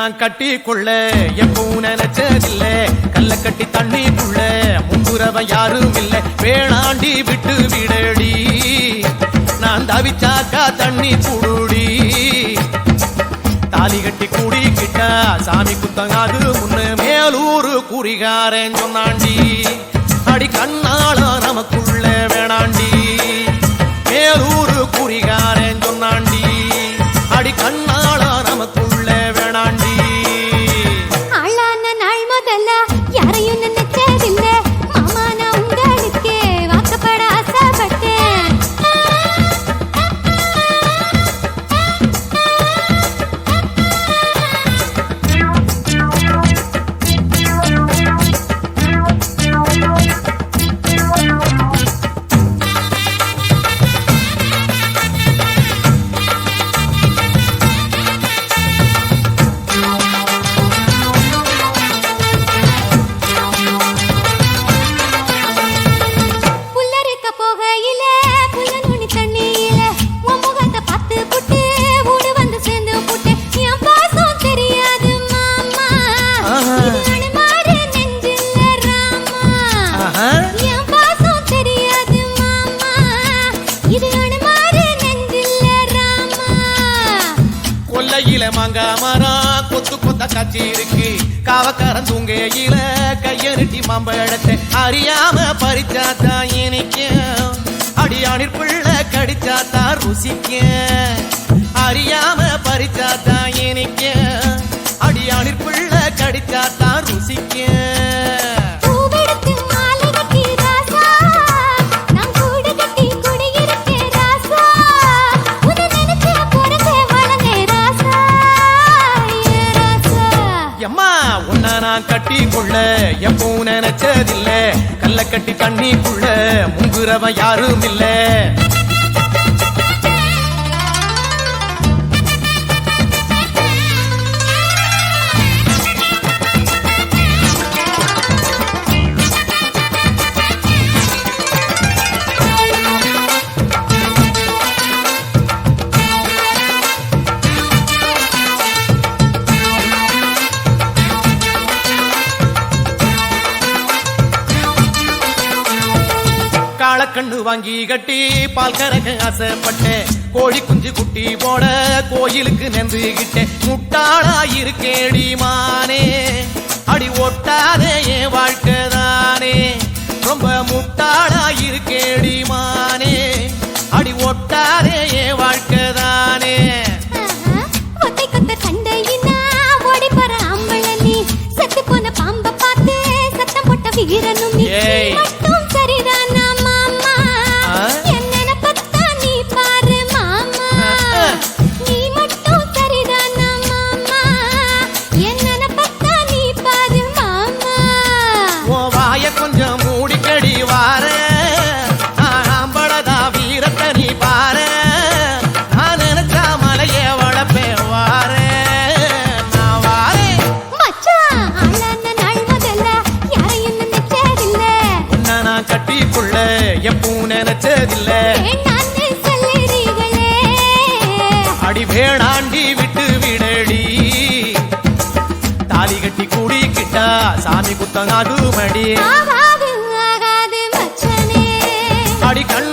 நான் கட்டி கொள்ள எப்பவும் நினைச்சதில்ல கல்ல கட்டி தண்ணி புள்ள முன்புறவன் யாரும் இல்லை வேணாண்டி விட்டு விடடி நான் தவிச்சாக்கா தண்ணி புடுடி தாலி கட்டி கூடிக்கிட்டா சாமி குத்தங்காது முன்னு மேலூரு குறிகாரன் சொன்னாண்டி அடி கண்ணால நமக்குள்ள வேணாண்டி மேலூரு குறிகாரன் சொன்னாண்டி அடி கண்ணால நமக்குள்ள வேணாண்டி ஆளான நாள் முதல்ல யாரையும் நினைச்சதில்ல மாமா நான் உங்களுக்கு வாக்கப்பட ஆசைப்பட்டேன் மாங்கா மரம் கொத்து கொத்த காட்சி இருக்கு காவக்காரன் தூங்கையில கையெழுட்டி மாம்பழத்தை அறியாம பறிச்சாத்தா இனிக்கும் அடியானிற் பிள்ளை கடிச்சாத்தா ருசிக்கும் அறியாம பறிச்சாத்தா இனிக்கும் அடியானிற் பிள்ளை கடிச்சாத்தா ருசிக்கும் நான் கட்டி கொள்ள எப்பவும் நினைச்சதில்ல கல்ல கட்டி தண்ணிக்குள்ள முங்குறவன் யாரும் இல்ல கண்ணு வாங்கி கட்டி பால் கறக்க ஆசைப்பட்டேன் கோழி குஞ்சு குட்டி போட கோயிலுக்கு நெந்துகிட்டேன் முட்டாளா இருக்கேடி மானே அடி ஒட்டாதே என் வாழ்க்கைதானே ரொம்ப முட்டாளா இருக்கேடி மானே அடி ஒட்டாதே என் வாழ்க்கைதானே வீரனும் மட்டும் சரிதானா மாமா என்ன பத்தா நீ பாரு மாமா நீ மட்டும் சரிதானா மாமா என்ன பத்தா நீ பாரு மாமா ஓ வாய கொஞ்சம் மூடிக்கடி வார ஆம்பளதா வீரத்தை நீ பாரு நான் நினைச்சா மலையே வளப்பே வார கட்டிக்குள்ள எப்பவும் நினைச்சதில்ல அடி வேணாண்டி விட்டு விடடி தாலி கட்டி கூடிக்கிட்டா சாமி குத்தங்காது மடி அடி கண்